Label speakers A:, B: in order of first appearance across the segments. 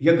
A: 1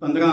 A: 15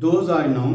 A: 2009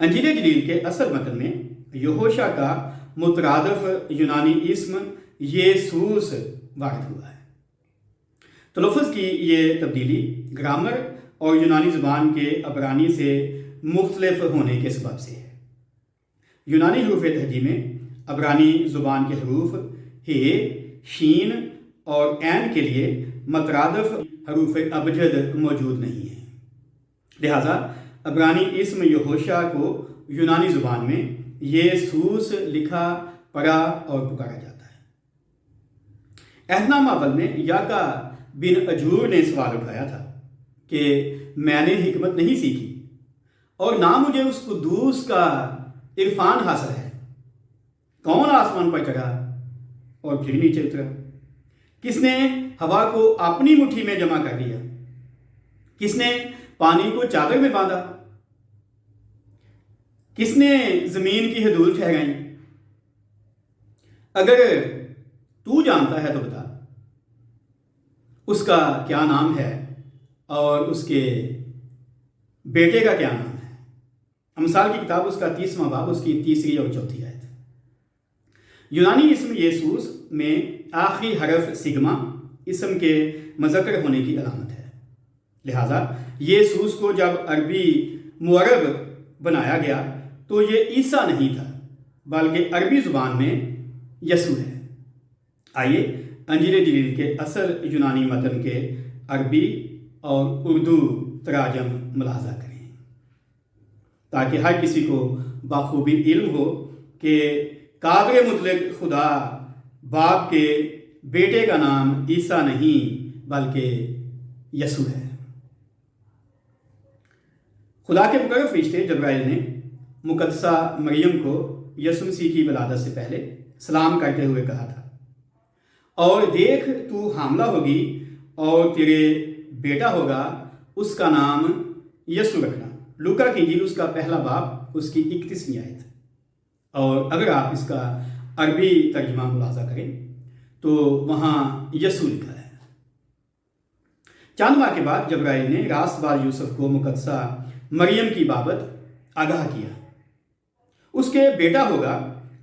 A: انجیل جلیل کے اصل متن میں یہوشع کا مترادف یونانی اسم یسوس وارد ہوا ہے۔ تلفظ کی یہ تبدیلی گرامر اور یونانی زبان کے عبرانی سے مختلف ہونے کے سبب سے ہے۔ یونانی حروف تہجی میں عبرانی زبان کے حروف ہے، شین اور عین کے لیے مترادف حروف ابجد موجود نہیں ہیں، لہذا عبرانی اسم یہوشع کو یونانی زبان میں یسوس لکھا، پڑھا اور پکارا جاتا ہے۔ عہد نامہ اول میں یاکا بن اجور نے سوال اٹھایا تھا کہ میں نے حکمت نہیں سیکھی اور نہ مجھے اس قدوس کا عرفان حاصل ہے، کون آسمان پر چڑھا اور پھر نیچے اترا؟ کس نے ہوا کو اپنی مٹھی میں جمع کر لیا؟ کس نے پانی کو چادر میں باندھا؟ کس نے زمین کی حدود ٹھہرائی؟ اگر تو جانتا ہے تو بتا، اس کا کیا نام ہے اور اس کے بیٹے کا کیا نام ہے؟ امثال کی کتاب اس کا 30واں باب، اس کی 3 اور 4 آیت۔ یونانی اسم یسوس میں آخری حرف سگما اسم کے مذکر ہونے کی علامت ہے، لہذا یسوس کو جب عربی معرب بنایا گیا تو یہ عیسیٰ نہیں تھا بلکہ عربی زبان میں یسوع ہے۔ آئیے انجیل جلیل کے اصل یونانی متن کے عربی اور اردو تراجم ملاحظہ کریں تاکہ ہر کسی کو بخوبی علم ہو کہ قادر مطلق خدا باپ کے بیٹے کا نام عیسیٰ نہیں بلکہ یسوع ہے۔ خدا کے مقرر فرشتے جبرائیل نے مقدسہ مریم کو یسوع مسیح کی ولادت سے پہلے سلام کرتے ہوئے کہا تھا، اور دیکھ تو حاملہ ہوگی اور تیرے بیٹا ہوگا، اس کا نام یسوع رکھنا۔ لوکا کی انجیل اس کا 1 باب، اس کی 31ویں آیت۔ اور اگر آپ اس کا عربی ترجمہ ملاحظہ کریں تو وہاں یسوع لکھا ہے۔ چند ماہ کے بعد جبرائیل نے راست بار یوسف کو مقدسہ مریم کی بابت آگاہ کیا، اس کے بیٹا ہوگا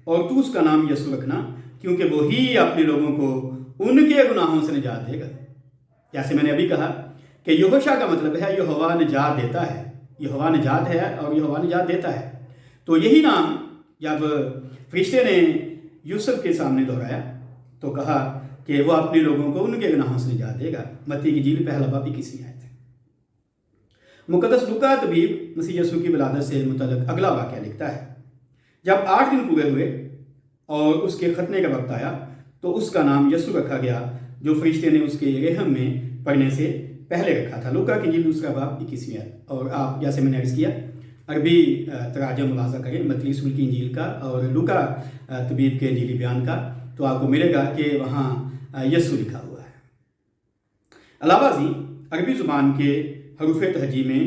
A: اور تو اس کا نام یسوع رکھنا، کیونکہ وہی اپنے لوگوں کو ان کے گناہوں سے نجات دے گا۔ جیسے میں نے ابھی کہا کہ یہوشع کا مطلب ہے یہوہ نجات دیتا ہے، یہوہ نجات ہے اور یہوہ نجات دیتا ہے۔ تو یہی نام جب فرشتے نے یوسف کے سامنے دہرایا تو کہا کہ وہ اپنے لوگوں کو ان کے گناہوں سے نجات دے گا۔ متی کی انجیل 1 باب 21ویں آیت۔ مقدس لوکا طبیب مسیح یسوع کی ولادت سے متعلق اگلا واقعہ لکھتا ہے، جب 8 دن پورے ہوئے اور اس کے ختنے کا وقت آیا تو اس کا نام یسوع رکھا گیا، جو فرشتے نے اس کے رحم میں پڑھنے سے پہلے رکھا تھا۔ لوکا کی انجیل 2 باب 21ویں آیت۔ اور آپ جیسے میں نے عرض کیا عربی تراجم ملاحظہ کریں متی رسول کی انجیل کا اور لوکا طبیب کے انجیلی بیان کا، تو آپ کو ملے گا کہ وہاں یسوع لکھا ہوا ہے۔ علاوہ ازیں عربی زبان کے حروف تہجی میں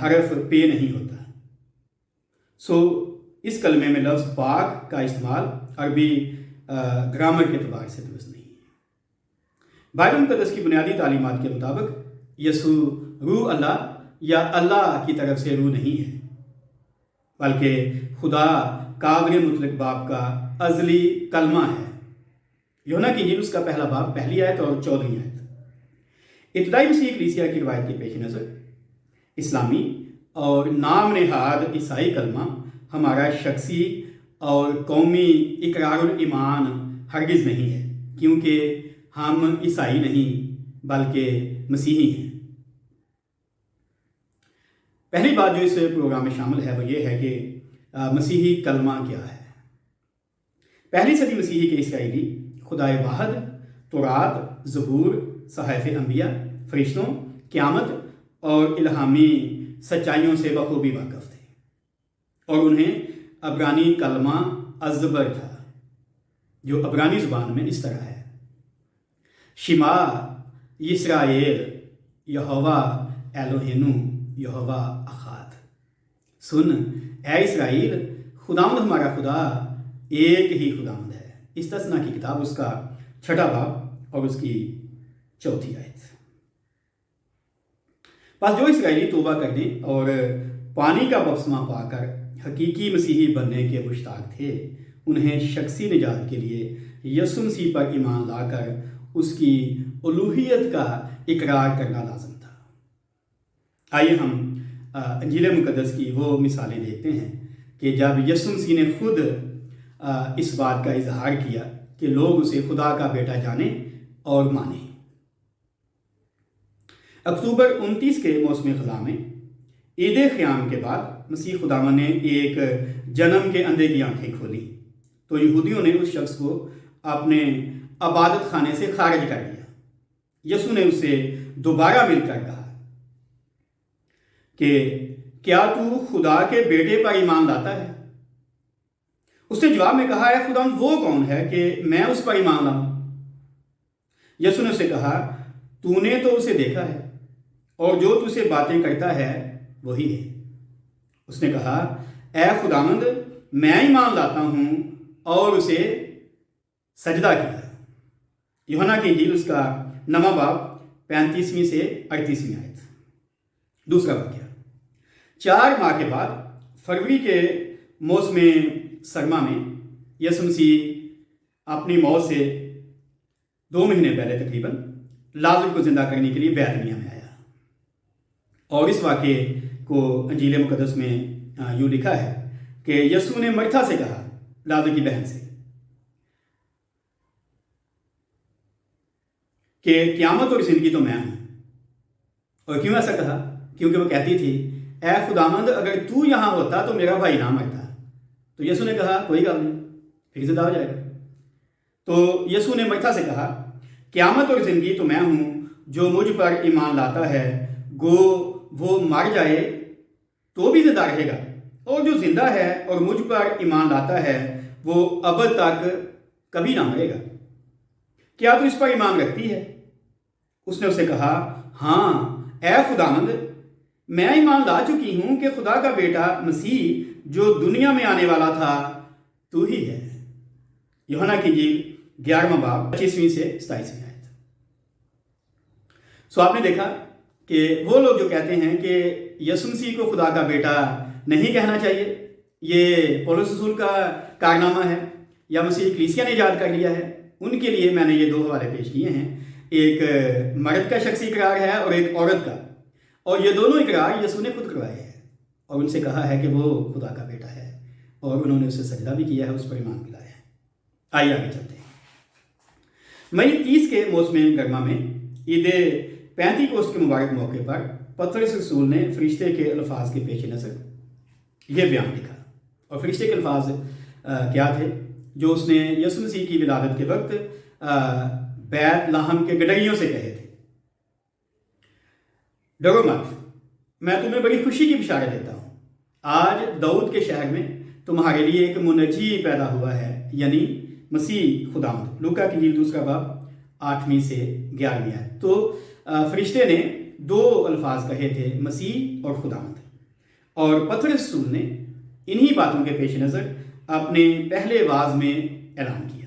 A: حرف پے نہیں ہوتا، سو اس کلمے میں لفظ پاک کا استعمال عربی گرامر کے اعتبار سے درست نہیں ہے۔ بائبل مقدس کی بنیادی تعلیمات کے مطابق یسوع روح اللہ یا اللہ کی طرف سے روح نہیں ہے، بلکہ خدا قادر مطلق باپ کا ازلی کلمہ ہے۔ یوحنا کی انجیل اس کا 1 باب 1 آیت اور 14ویں آیت۔ ابتدائی مسیح کلیسیا کی روایت کے پیش نظر اسلامی اور نام نہاد عیسائی کلمہ ہمارا شخصی اور قومی اقرار الایمان ہرگز نہیں ہے، کیونکہ ہم عیسائی نہیں بلکہ مسیحی ہیں۔ پہلی بات جو اس پروگرام میں شامل ہے وہ یہ ہے کہ مسیحی کلمہ کیا ہے۔ پہلی صدی مسیحی کے اسرائیلی خدائے واحد، تورات، زبور، صحائف انبیاء، فرشتوں، قیامت اور الہامی سچائیوں سے بخوبی واقف تھے، اور انہیں عبرانی کلمہ ازبر تھا، جو عبرانی زبان میں اس طرح ہے: شما اسرائیل یہوہ الوہینو یہوہ اخاد۔ سن اے اسرائیل، خداوند ہمارا خدا ایک ہی خداوند ہے۔ استثنا کی کتاب اس کا 6 باب اور اس کی 4 آیت۔ بس جو اسرائیلی توبہ کرنے اور پانی کا بپتسمہ پا کر حقیقی مسیحی بننے کے مشتاق تھے، انہیں شخصی نجات کے لیے یسوع مسیح پر ایمان لا کر اس کی الوہیت کا اقرار کرنا لازم تھا۔ آئیے ہم انجیل مقدس کی وہ مثالیں دیکھتے ہیں کہ جب یسوع مسیح نے خود اس بات کا اظہار کیا کہ لوگ اسے خدا کا بیٹا جانیں اور مانیں۔ اکتوبر 29 کے موسم خزاں میں عید قیام کے بعد مسیح خداوند نے ایک جنم کے اندھے کی آنکھیں کھولی تو یہودیوں نے اس شخص کو اپنے عبادت خانے سے خارج کر دیا۔ یسوع نے اسے دوبارہ مل کر کہا کہ کیا تو خدا کے بیٹے پر ایمان لاتا ہے؟ اس نے جواب میں کہا، اے خداوند وہ کون ہے کہ میں اس پر ایمان لاؤں؟ یسوع نے اسے کہا، تو نے تو اسے دیکھا ہے اور جو تجھ سے باتیں کرتا ہے وہی ہے۔ اس نے کہا، اے خداوند میں ایمان لاتا ہوں، اور اسے سجدہ کیا۔ یوحنا کی انجیل اس کا 9واں باب 35ویں سے 38ویں آیت۔ دوسرا واقعہ، 4 ماہ کے بعد فروری کے موسم سرما میں یسوع مسیح اپنی موت سے 2 مہینے پہلے تقریباً لازر کو زندہ کرنے کے لیے بیتنیہ میں آیا، اور اس واقعے کو انجیل مقدس میں یوں لکھا ہے کہ یسوع نے مرتھا سے کہا، لازر کی بہن سے، کہ قیامت اور زندگی تو میں ہوں۔ اور کیوں ایسا کہا؟ کیونکہ وہ کہتی تھی، اے خداوند اگر تو یہاں ہوتا تو میرا بھائی نہ مرتا۔ تو یسوع نے کہا، کوئی گل نہیں، پھر زندہ ہو جائے گا۔ تو یسوع نے مرتھا سے کہا، قیامت اور زندگی تو میں ہوں، جو مجھ پر ایمان لاتا ہے گو وہ مر جائے تو بھی زندہ رہے گا، اور جو زندہ ہے اور مجھ پر ایمان لاتا ہے وہ ابد تک کبھی نہ مرے گا۔ کیا تو اس پر ایمان رکھتی ہے؟ اس نے اسے کہا، ہاں اے خداوند میں ایمان لا چکی ہوں کہ خدا کا بیٹا مسیح جو دنیا میں آنے والا تھا تو ہی ہے۔ یوحنا کی انجیل 11واں باب 25ویں سے 27ویں آیت۔ سو آپ نے دیکھا کہ وہ لوگ جو کہتے ہیں کہ یسوع مسیح کو خدا کا بیٹا نہیں کہنا چاہیے، یہ پولس رسول کا کارنامہ ہے یا مسیح کلیسیا نے ایجاد کر لیا ہے، ان کے لیے میں نے یہ 2 حوالے پیش کیے ہیں، ایک مرد کا شخصی اقرار ہے اور ایک عورت کا، اور یہ دونوں اقرار یسوع نے خود کروائے ہیں اور ان سے کہا ہے کہ وہ خدا کا بیٹا ہے، اور انہوں نے اسے سجدہ بھی کیا ہے، اس پر ایمان بھی لایا ہے۔ آئیے آگے چلتے ہیں۔ مئی 30 کے موسم گرما میں عید پینتیکوست کے مبارک موقع پر پطرس رسول نے فرشتے کے الفاظ کے پیش نظر یہ بیان لکھا، اور فرشتے کے الفاظ کیا تھے جو اس نے یسوع مسیح کی ولادت کے وقت بیت لحم کے گڈریوں سے کہے تھے۔ ڈرو مت، میں تمہیں بڑی خوشی کی بشارت دیتا ہوں، آج داؤد کے شہر میں تمہارے لیے ایک منجی پیدا ہوا ہے، یعنی مسیح خداوند۔ لوکا کی انجیل 2 باب 8ویں سے 11ویں آیت۔ تو فرشتے نے 2 الفاظ کہے تھے، مسیح اور خداوند، اور پطرس رسول نے انہی باتوں کے پیش نظر اپنے پہلے واعظ میں اعلان کیا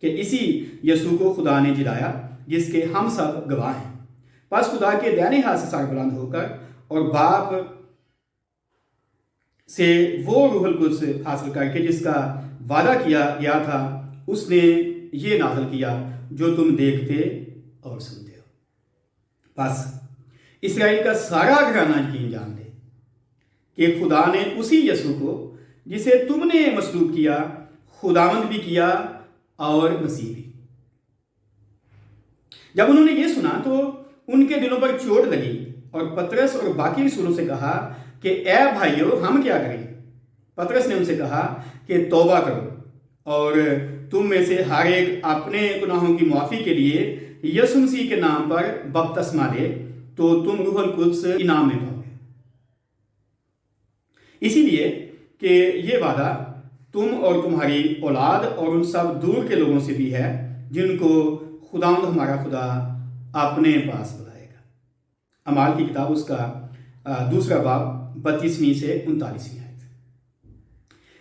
A: کہ اسی یسوع کو خدا نے جلایا جس کے ہم سب گواہ ہیں۔ پس خدا کے دائیں ہاتھ سے سر بلند ہو کر اور باپ سے وہ روح القدس حاصل کر کے جس کا وعدہ کیا گیا تھا اس نے یہ نازل کیا جو تم دیکھتے اور سنتے ہو۔ بس اسرائیل کا سارا گھرانہ یقین جان لے کہ خدا نے اسی یسوع کو جسے تم نے مصلوب کیا خداوند بھی کیا اور مسیح بھی۔ جب انہوں نے یہ سنا تو ان کے دلوں پر چوٹ لگی، اور پطرس اور باقی رسولوں سے کہا کہ اے بھائیو ہم کیا کریں؟ پطرس نے ان سے کہا کہ توبہ کرو اور تم میں سے ہر ایک اپنے گناہوں کی معافی کے لیے یسوع مسیح کے نام پر بپتسمہ لے تو تم روح القدس انعام میں پاؤ گے۔ اسی لیے کہ یہ وعدہ تم اور تمہاری اولاد اور ان سب دور کے لوگوں سے بھی ہے جن کو خداوند ہمارا خدا اپنے پاس بلائے گا۔ اعمال کی کتاب اس کا 2 باب 32ویں سے 39ویں آیت۔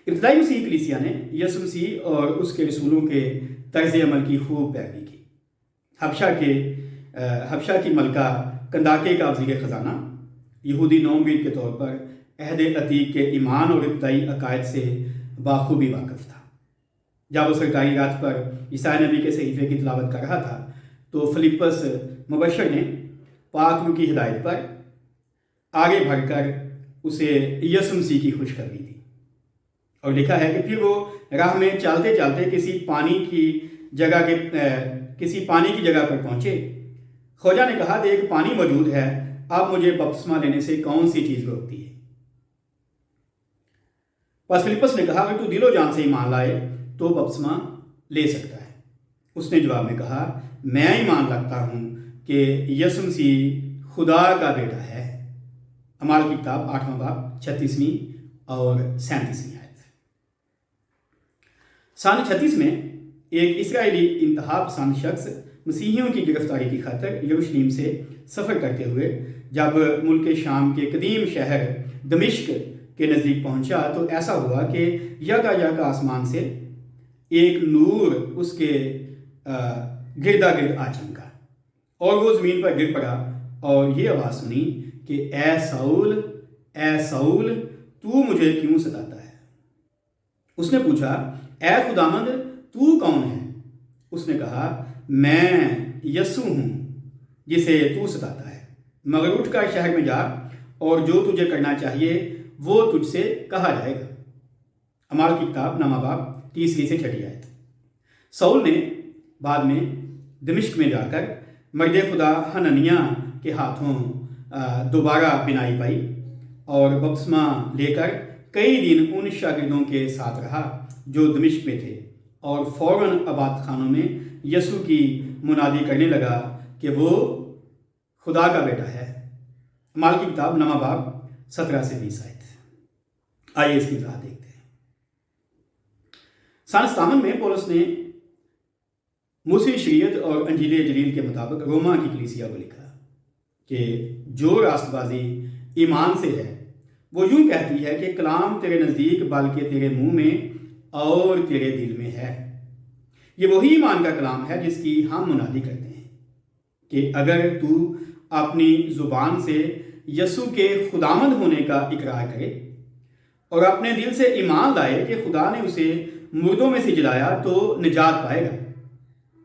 A: ابتدائی مسیح کلیسیا نے یسوع مسیح اور اس کے رسولوں کے طرز عمل کی خوب پیروی کی۔ حبشہ کی ملکہ کنداکے کا وزیر خزانہ یہودی نومید کے طور پر عہد عتیق کے ایمان اور ابتدائی عقائد سے بخوبی واقف تھا۔ جب وہ سرکاری رات پر عیسائی نبی کے صحیفے کی تلاوت کر رہا تھا تو فلپس مبشر نے پاک روح کی ہدایت پر آگے بڑھ کر اسے یسوع مسیح کی خوشخبری دی، اور لکھا ہے کہ پھر وہ راہ میں چلتے چلتے کسی پانی کی جگہ پر پہنچے۔ خواجہ نے کہا، دیکھ پانی موجود ہے، اب مجھے بپتسمہ لینے سے کون سی چیز روکتی ہے؟ پس فلپس نے کہا، اگر تو دل و جان سے ایمان لائے تو بپتسمہ لے سکتا ہے۔ اس نے جواب میں کہا، میں ایمان رکھتا ہوں کہ یسوع مسیح خدا کا بیٹا ہے۔ اعمال کی کتاب 8واں باب 36ویں اور 37ویں آیت۔ سن 36 میں ایک اسرائیلی انتہا پسند شخص مسیحیوں کی گرفتاری کی خاطر یروشلم سے سفر کرتے ہوئے جب ملک شام کے قدیم شہر دمشق کے نزدیک پہنچا تو ایسا ہوا کہ یکا آسمان سے ایک نور اس کے گردا گرد آ چمکا، اور وہ زمین پر گر پڑا اور یہ آواز سنی کہ اے ساؤل تو مجھے کیوں ستاتا ہے؟ اس نے پوچھا، اے خداوند تو کون ہے؟ اس نے کہا، میں یسوع ہوں جسے تو ستاتا ہے، مگر اٹھ کر شہر میں جا اور جو تجھے کرنا چاہیے وہ تجھ سے کہا جائے گا۔ اعمال کی کتاب 9واں باب 30 سے 6 آیت۔ ساؤل نے بعد میں دمشق میں جا کر مرد خدا حنانیہ کے ہاتھوں دوبارہ بینائی پائی اور بپتسمہ لے کر کئی دن ان شاگردوں کے ساتھ رہا جو دمشق میں تھے، اور فوراً آباد خانوں میں یسوع کی منادی کرنے لگا کہ وہ خدا کا بیٹا ہے۔ اعمال کی کتاب 9واں باب 17 سے 20 آیت۔ آئیے اس کی وضاحت دیکھتے ہیں۔ سن 57 میں پولس نے موسیٰ شریعت اور انجیل جلیل کے مطابق روما کی کلیسیا کو لکھا کہ جو راست بازی ایمان سے ہے وہ یوں کہتی ہے کہ کلام تیرے نزدیک بلکہ تیرے منہ میں اور تیرے دل میں ہے۔ یہ وہی ایمان کا کلام ہے جس کی ہم منادی کرتے ہیں کہ اگر تو اپنی زبان سے یسوع کے خداوند ہونے کا اقرار کرے اور اپنے دل سے ایمان لائے کہ خدا نے اسے مردوں میں سے جلایا تو نجات پائے گا،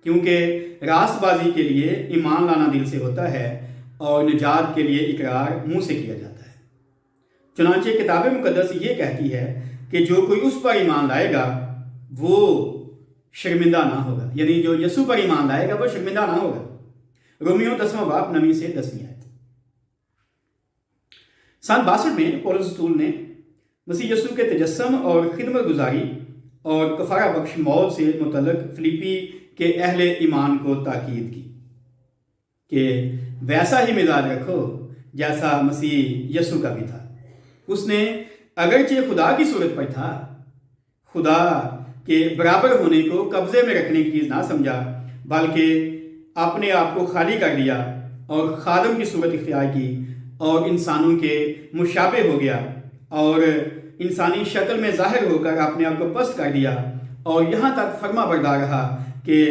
A: کیونکہ راست بازی کے لیے ایمان لانا دل سے ہوتا ہے اور نجات کے لیے اقرار منہ سے کیا جاتا ہے۔ چنانچہ کتاب مقدس یہ کہتی ہے کہ جو کوئی اس پر ایمان لائے گا وہ شرمندہ نہ ہوگا، یعنی جو یسوع پر ایمان لائے گا وہ شرمندہ نہ ہوگا۔ رومیو 10واں باب 9 سے 10 آیت۔ سن 62 میں پولس رسول نے مسیح یسوع کے تجسم اور خدمت گزاری اور کفارہ بخش موت سے متعلق فلیپی کے اہل ایمان کو تاکید کی کہ ویسا ہی مزاج رکھو جیسا مسیح یسوع کا بھی تھا۔ اس نے اگرچہ خدا کی صورت پر تھا، خدا کے برابر ہونے کو قبضے میں رکھنے کی چیز نہ سمجھا، بلکہ اپنے آپ کو خالی کر دیا اور خادم کی صورت اختیار کی اور انسانوں کے مشابہ ہو گیا اور انسانی شکل میں ظاہر ہو کر اپنے آپ کو پست کر دیا اور یہاں تک فرما بردار رہا کہ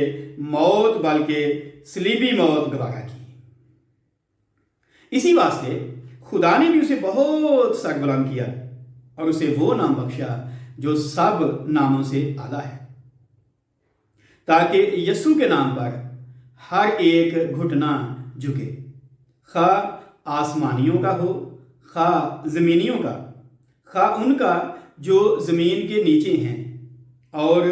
A: موت بلکہ صلیبی موت گوارا کی۔ اسی واسطے خدا نے بھی اسے بہت سربلند کیا اور اسے وہ نام بخشا جو سب ناموں سے اعلیٰ ہے، تاکہ یسوع کے نام پر ہر ایک گھٹنا جھکے، خواہ آسمانیوں کا ہو خواہ زمینیوں کا، خواہ ان کا جو زمین کے نیچے ہیں، اور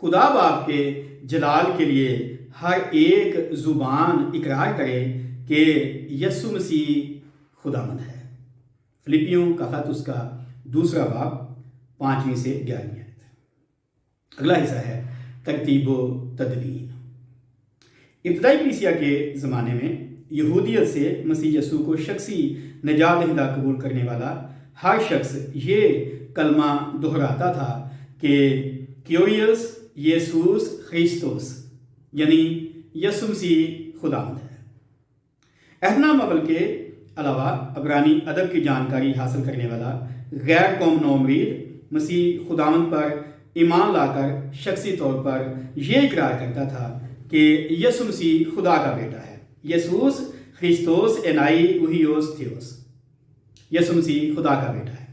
A: خدا باپ کے جلال کے لیے ہر ایک زبان اقرار کرے کہ یسوع مسیح خداوند ہے۔ فلپیوں کا خط اس کا 2 باب 5 سے 11 آیت۔ اگلا حصہ ہے ترتیب و تدوین۔ ابتدائی کلیسیا کے زمانے میں یہودیت سے مسیح یسوع کو شخصی نجات دہندہ قبول کرنے والا ہر شخص یہ کلمہ دہراتا تھا کہ کیوریوس یسوس خریستوس، یعنی یسوع مسیح خداوند ہے۔ عہد نامہ اول کے علاوہ عبرانی ادب کی جانکاری حاصل کرنے والا غیر قوم نو امید مسیح خداوند پر ایمان لا کر شخصی طور پر یہ اقرار کرتا تھا کہ یسوع مسیح خدا کا بیٹا ہے، یسوس خریستوس اینائی اوہیوس تھیوس، یسوع مسیح خدا کا بیٹا ہے۔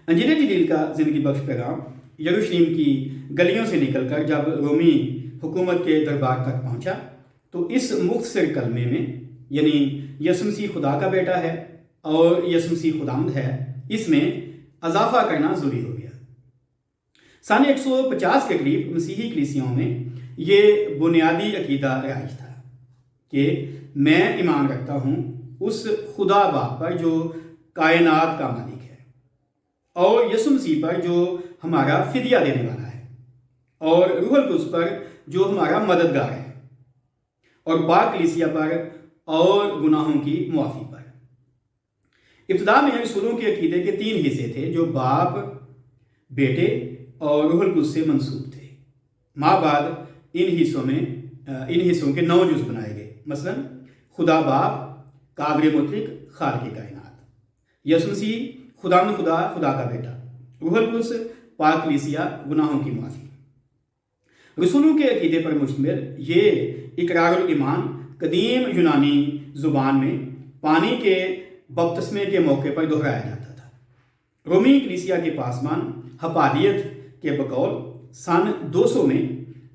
A: انجیل جلیل کا زندگی بخش پیغام یروشلم کی گلیوں سے نکل کر جب رومی حکومت کے دربار تک پہنچا تو اس مختصر کلمے میں، یعنی یسوع مسیح خدا کا بیٹا ہے اور یسوع مسیح خداوند ہے، اس میں اضافہ کرنا ضروری ہو گیا۔ سن 150 کے قریب مسیحی کلیسیوں میں یہ بنیادی عقیدہ رائج تھا کہ میں ایمان رکھتا ہوں اس خدا باپ پر جو کائنات کا مالک ہے، اور یسوع مسیح پر جو ہمارا فدیہ دینے والا ہے، اور روح القدس پر جو ہمارا مددگار ہے، اور پاک کلیسیا پر اور گناہوں کی معافی پر۔ ابتدا میں رسولوں کے عقیدے کے 3 حصے تھے جو باپ، بیٹے اور روح القدس سے منسوب تھے۔ ماں بعد ان حصوں کے 9 جز بنائے گئے، مثلا خدا باپ، قادر مطلق، خالق کائنات، یسوع مسیح خداوند خدا، خدا کا بیٹا، روح القدس، پاک کلیسیا، گناہوں کی معافی۔ رسولوں کے عقیدے پر مشتمل یہ اقرار الایمان قدیم یونانی زبان میں پانی کے بپتسمے کے موقع پر دہرایا جاتا تھا۔ رومی کلیسیا کے پاسبان حپالیت کے بقول سن 200 میں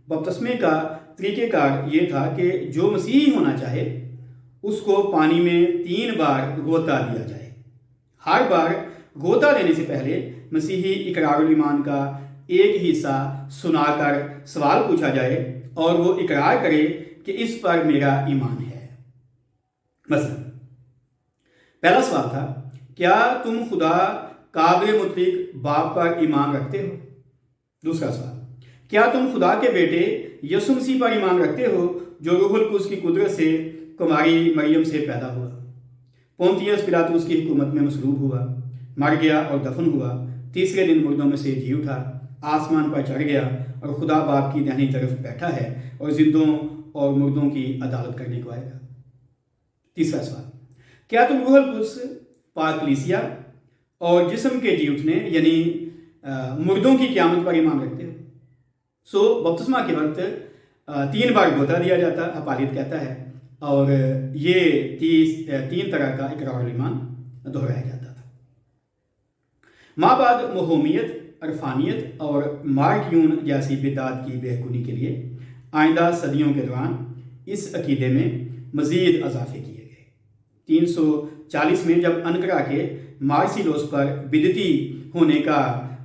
A: بپتسمے کا طریقہ کار یہ تھا کہ جو مسیحی ہونا چاہے اس کو پانی میں 3 بار غوطہ دیا جائے۔ ہر بار غوطہ دینے سے پہلے مسیحی اقرار الایمان کا ایک حصہ سنا کر سوال پوچھا جائے اور وہ اقرار کرے کہ اس پر میرا ایمان ہے۔ مثلا پہلا سوال تھا، کیا تم خدا قادر مطلق باپ پر ایمان رکھتے ہو؟ دوسرا سوال، کیا تم خدا کے بیٹے یسوع مسیح پر ایمان رکھتے ہو جو روح القدس کی قدرت سے کماری مریم سے پیدا ہوا، پونتیس پیلاطس کی حکومت میں مصلوب ہوا، مر گیا اور دفن ہوا، تیسرے دن مردوں میں سے جی اٹھا، آسمان پر چڑھ گیا اور خدا باپ کی دہنی طرف بیٹھا ہے اور زندوں اور مردوں کی عدالت کرنے کو آئے گا؟ تیسرا سوال، کیا تم روح القدس، پاک کلیسیا اور جسم کے جی اٹھنے یعنی مردوں کی قیامت پر ایمان رکھتے ہو؟ بپتسمہ کے وقت 3 بار غوطہ دیا جاتا، حپالیت کہتا ہے، اور یہ 3 طرح کا اقرار ایمان دہرایا جاتا تھا۔ ماں بعد مہومیت، عرفانیت اور مارکیون جیسی بدعات کی بہبودی کے لیے آئندہ صدیوں کے دوران اس عقیدے میں مزید اضافے کیے گئے۔ 340 میں جب انقرہ کے مارسیلوس پر بدعتی ہونے کا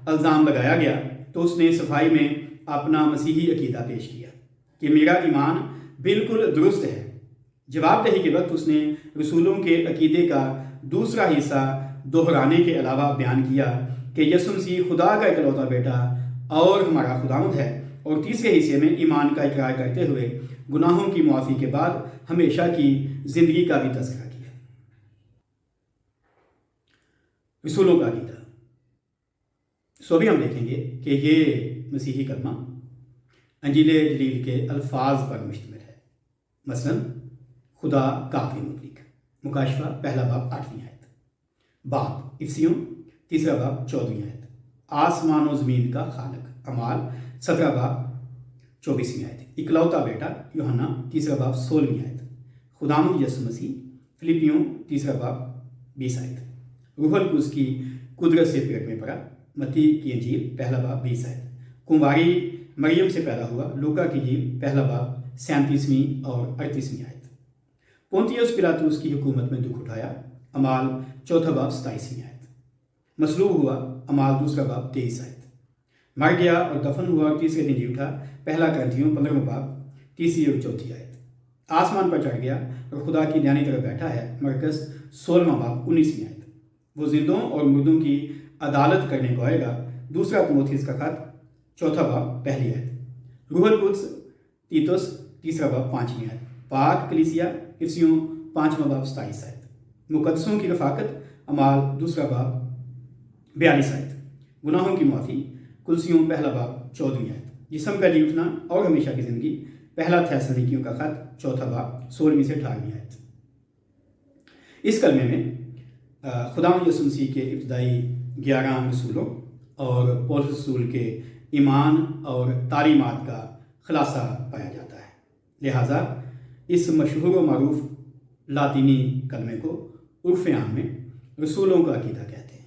A: الزام لگایا گیا تو اس نے صفائی میں اپنا مسیحی عقیدہ پیش کیا کہ میرا ایمان بالکل درست ہے۔ جواب دہی کے وقت اس نے رسولوں کے عقیدے کا دوسرا حصہ دہرانے کے علاوہ بیان کیا کہ یسوع مسیح خدا کا اکلوتا بیٹا اور ہمارا خداوند ہے، اور تیسرے حصے میں ایمان کا اقرار کرتے ہوئے گناہوں کی معافی کے بعد ہمیشہ کی زندگی کا بھی تذکرہ کیا۔ رسولوں کا عقیدہ، ابھی ہم دیکھیں گے کہ یہ مسیحی کلمہ انجیل جلیل کے الفاظ پر مشتمل ہے۔ مثلا خدا قادر مطلق، مکاشفہ پہلا باب 8ویں آیت، باپ افسیوں تیسرا باب 14ویں آیت، آسمان و زمین کا خالق اعمال 17 باب 24ویں آیت، اکلوتا بیٹا یوحنا تیسرا باب 16ویں آیت، خداوند یسوع مسیح فلپیوں تیسرا باب 20 آیت، روح القدس کی قدرت سے پیٹ میں پڑا متی کی انجیل پہلا باب 20 آیت، کنواری مریم سے پیدا ہوا لوکا کی انجیل پہلا باب 37ویں اور 38ویں آیت، پونتیس پیلاطس کی حکومت میں دکھ اٹھایا اعمال چوتھا باب 27ویں آیت، مصلوب ہوا اعمال دوسرا باب 23 آیت، مر گیا اور دفن ہوا اور تیسرے دن جی اٹھا پہلا کرنتھیوں 15واں باب 3 اور 4 آیت، آسمان پر چڑھ گیا اور خدا کی دائنی طرف بیٹھا ہے مرکز 16واں باب 19ویں آیت، وہ زندوں اور مردوں کی عدالت کرنے کو آئے گا دوسرا تیموتھیوس کا خط چوتھا باب پہلی آیت، روح القدس تیتس تیسرا باب 5ویں آیت، پاک کلیسیا افسیوں 5واں باب 27 آیت، مقدسوں کی رفاقت اعمال دوسرا باب 42 آیت، گناہوں کی معافی کلسیوں پہلا باب 14ویں آیت، جسم کا جی اٹھنا اور ہمیشہ کی زندگی پہلا تھیسلونیکیوں کا خط چوتھا باب 16ویں سے 18ویں آیت۔ اس کلمے میں خداوند یسوع مسیح کے ابتدائی 11 رسولوں اور پولس رسول کے ایمان اور تعلیمات کا خلاصہ پایا جاتا ہے، لہٰذا اس مشہور و معروف لاطینی کلمے کو عرف عام میں رسولوں کا عقیدہ کہتے ہیں۔